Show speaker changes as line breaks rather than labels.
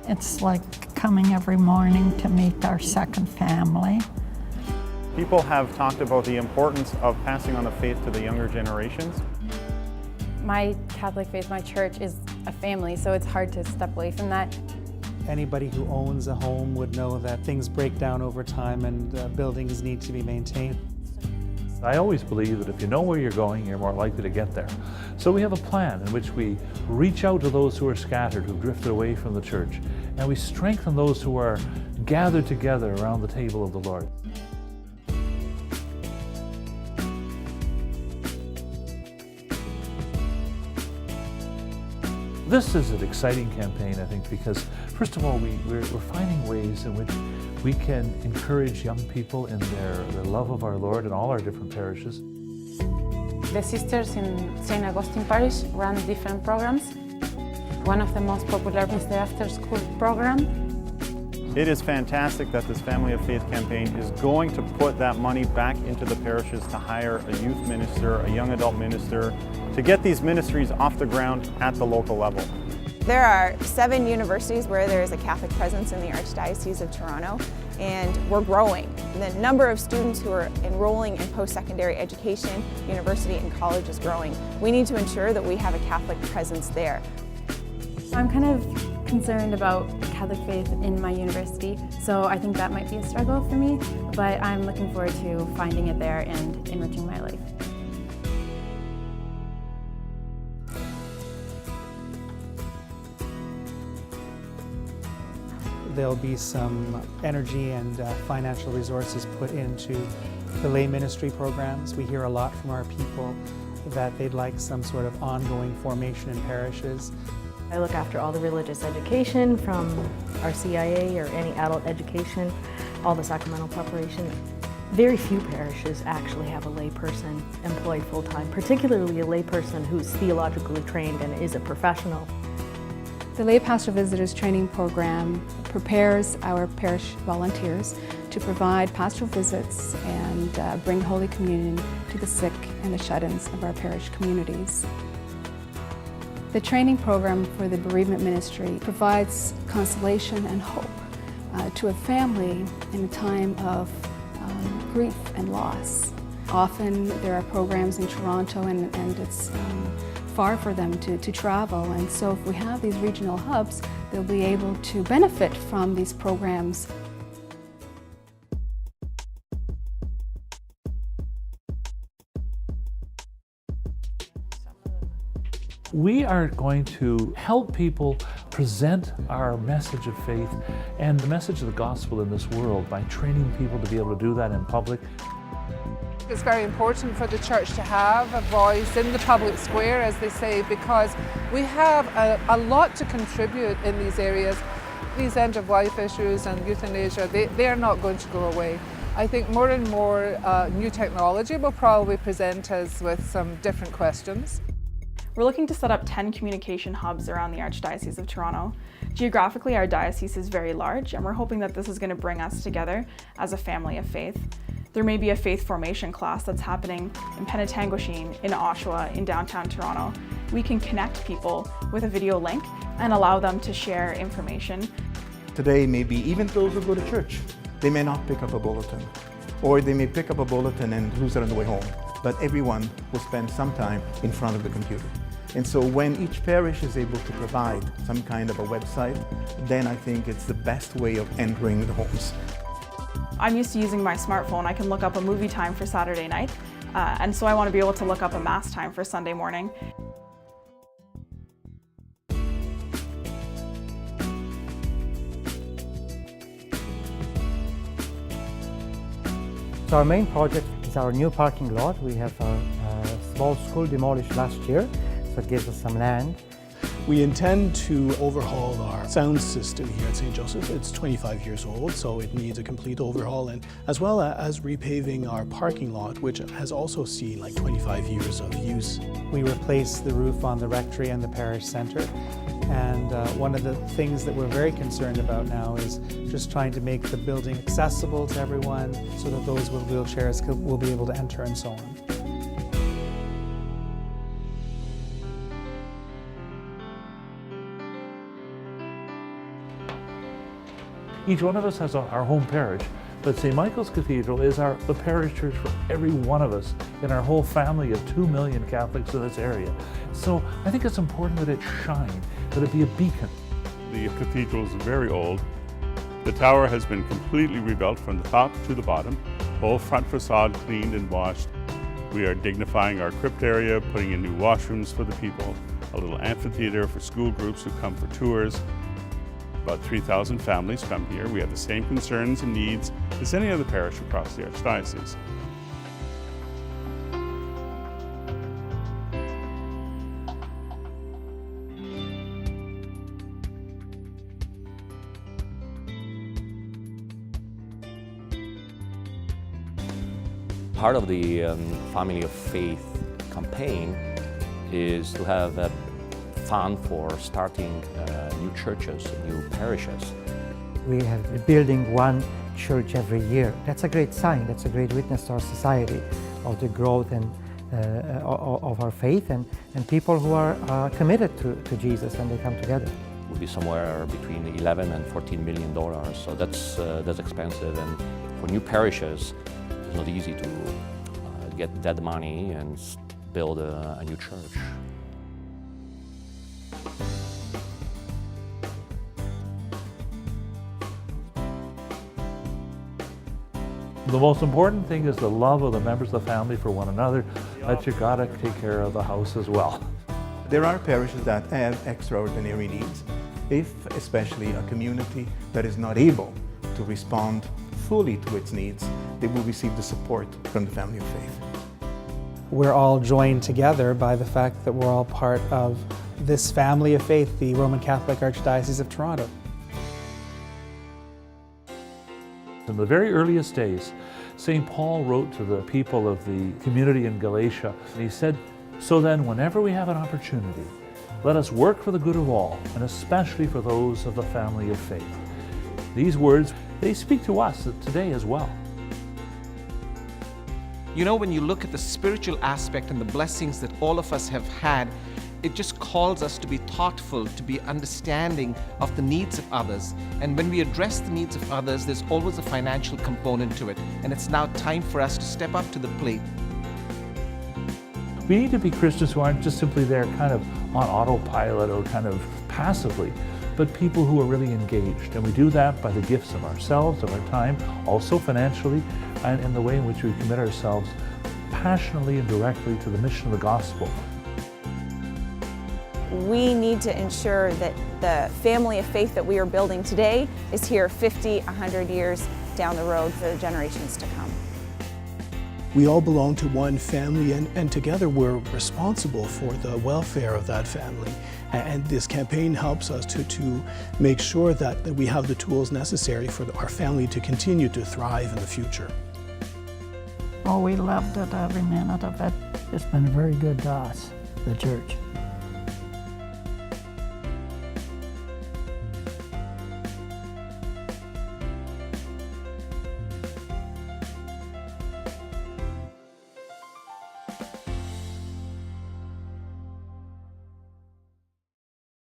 It's like coming every morning to meet our second family.
People have talked about the importance of passing on the faith to the younger generations.
My Catholic faith, my church, is a family, so it's hard to step away from that.
Anybody who owns a home would know that things break down over time and buildings need to be maintained.
I always believe that if you know where you're going, you're more likely to get there. So we have a plan in which we reach out to those who are scattered, who've drifted away from the church, and we strengthen those who are gathered together around the table of the Lord. This is an exciting campaign, I think, because first of all, we're finding ways in which we can encourage young people in their love of our Lord in all our different parishes.
The sisters in St. Augustine Parish run different programs. One of the most popular is the after-school program.
It is fantastic that this Family of Faith campaign is going to put that money back into the parishes to hire a youth minister, a young adult minister, to get these ministries off the ground at the local level.
There are 7 universities where there is a Catholic presence in the Archdiocese of Toronto, and we're growing. The number of students who are enrolling in post-secondary education, university and college is growing. We need to ensure that we have a Catholic presence there.
I'm kind of concerned about Catholic faith in my university, so I think that might be a struggle for me, but I'm looking forward to finding it there and enriching my life.
There'll be some energy and financial resources put into the lay ministry programs. We hear a lot from our people that they'd like some sort of ongoing formation in parishes.
I look after all the religious education from our CIA or any adult education, all the sacramental preparation. Very few parishes actually have a lay person employed full-time, particularly a lay person who's theologically trained and is a professional.
The Lay Pastoral Visitors Training Program prepares our parish volunteers to provide pastoral visits and bring Holy Communion to the sick and the shut-ins of our parish communities. The training program for the bereavement ministry provides consolation and hope to a family in a time of grief and loss. Often there are programs in Toronto and it's far for them to travel, and so if we have these regional hubs, they'll be able to benefit from these programs.
We are going to help people present our message of faith and the message of the gospel in this world by training people to be able to do that in public.
It's very important for the church to have a voice in the public square, as they say, because we have a lot to contribute in these areas. These end-of-life issues and euthanasia, they are not going to go away. I think more and more new technology will probably present us with some different questions.
We're looking to set up 10 communication hubs around the Archdiocese of Toronto. Geographically, our diocese is very large, and we're hoping that this is going to bring us together as a family of faith. There may be a faith formation class that's happening in Penetanguishene, in Oshawa, in downtown Toronto. We can connect people with a video link and allow them to share information.
Today, maybe even those who go to church, they may not pick up a bulletin, or they may pick up a bulletin and lose it on the way home. But everyone will spend some time in front of the computer. And so when each parish is able to provide some kind of a website, then I think it's the best way of entering the homes.
I'm used to using my smartphone. I can look up a movie time for Saturday night, and so I want to be able to look up a Mass time for Sunday morning.
So our main project is our new parking lot. We have a small school demolished last year, so it gives us some land.
We intend to overhaul our sound system here at St. Joseph's. It's 25 years old, so it needs a complete overhaul, and as well as repaving our parking lot, which has also seen like 25 years of use.
We replaced the roof on the rectory and the parish centre, and one of the things that we're very concerned about now is just trying to make the building accessible to everyone so that those with wheelchairs will be able to enter and so on.
Each one of us has our home parish, but St. Michael's Cathedral is the parish church for every one of us in our whole family of 2 million Catholics in this area. So I think it's important that it shine, that it be a beacon.
The cathedral is very old. The tower has been completely rebuilt from the top to the bottom, whole front facade cleaned and washed. We are dignifying our crypt area, putting in new washrooms for the people, a little amphitheater for school groups who come for tours. About 3,000 families come here. We have the same concerns and needs as any other parish across the Archdiocese.
Part of the Family of Faith campaign is to have a fund for starting new churches, new parishes.
We have been building one church every year. That's a great sign, that's a great witness to our society of the growth and of our faith and people who are committed to Jesus when they come together.
It will be somewhere between 11 and $14 million, so that's expensive. And for new parishes, it's not easy to get that money and build a new church.
The most important thing is the love of the members of the family for one another, that you gotta take care of the house as well.
There are parishes that have extraordinary needs, if especially a community that is not able to respond fully to its needs, they will receive the support from the Family of Faith.
We're all joined together by the fact that we're all part of this family of faith, the Roman Catholic Archdiocese of Toronto.
In the very earliest days, St. Paul wrote to the people of the community in Galatia, and he said, "So then, whenever we have an opportunity, let us work for the good of all, and especially for those of the family of faith." These words, they speak to us today as well.
You know, when you look at the spiritual aspect and the blessings that all of us have had, it just calls us to be thoughtful, to be understanding of the needs of others. And when we address the needs of others, there's always a financial component to it. And it's now time for us to step up to the plate.
We need to be Christians who aren't just simply there kind of on autopilot or kind of passively, but people who are really engaged. And we do that by the gifts of ourselves, of our time, also financially, and in the way in which we commit ourselves passionately and directly to the mission of the gospel.
We need to ensure that the family of faith that we are building today is here 50, 100 years down the road for the generations to come.
We all belong to one family, and together we're responsible for the welfare of that family. And this campaign helps us to make sure that we have the tools necessary for our family to continue to thrive in the future.
Oh, we loved it every minute of it.
It's been very good to us, the church.